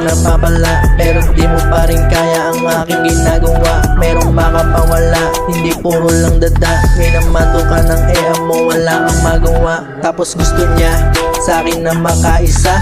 napapala, pero di mo pa rin kaya ang aking ginagawa. Merong makapawala, hindi puro lang dada. Minamato ka ng mo, wala kang magawa. Tapos gusto niya sa akin na makaisa.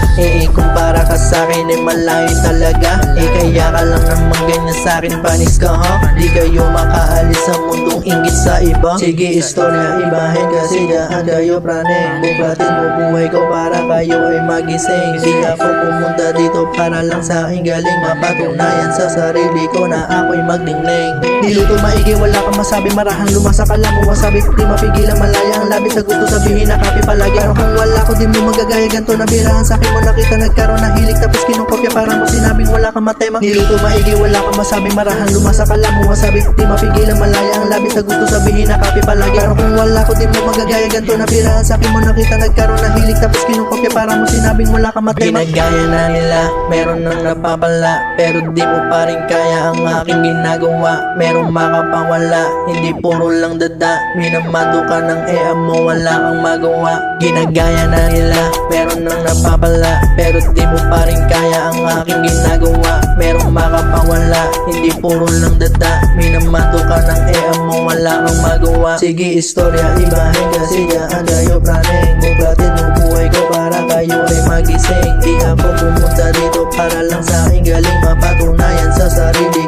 Kumpara ka sa akin malayo talaga. Kaya ka lang naman ganyan sa akin, panis ka ha. Di kayo makaalis sa mundong inggit sa iba. Sige istorya, ibahin kasi daan kayo praning. Buklatin mo buhay ko para kayo ay magising. Di ako pumunta dito para lang sa aking galing. Mapatunayan sa sarili ko na ako'y magningning. Di luto maigi, wala kang masabi. Marahan lumasa ka lang mo wasabi. Di mapigilan malaya ang labis sa gusto sabihin na kapi palagi. Pero kung wala ko di mo magagaya ganto. Nabirahan sa akin mo nakita nagkaroon na hilig. Tapos kinukopya para mo sinabing wala kang matema. Di luto maigi, wala kang masabi. Marahan lumasa ka lang mo wasabi. Di mapigilan malaya ang labis sa gusto sabihin na kapi palagi. Pero kung wala ko di mo magagaya ganto. Nabirahan sa akin mo nakita nagkaroon na hilig. Tapos kinukopya para mo sinabing wala kang matema. Ginagaya na nila, meron nang napapala, pero di mo pa rin kaya ang aking ginagawa. Merong makapawala, hindi puro lang dada. Minamato ka ng mo, wala kang magawa. Ginagaya na nila, meron nang napapala, pero di mo pa rin kaya ang aking ginagawa. Merong makapawala, hindi puro lang dada. Minamato ka ng mo, wala kang magawa. Sige istorya, ibahin kasi daan kayo praning. Buklatin mo buhay ko para kayo ay magising. Di ako pumunta dito para lang sa aking galing. Mapatunayan sa sarili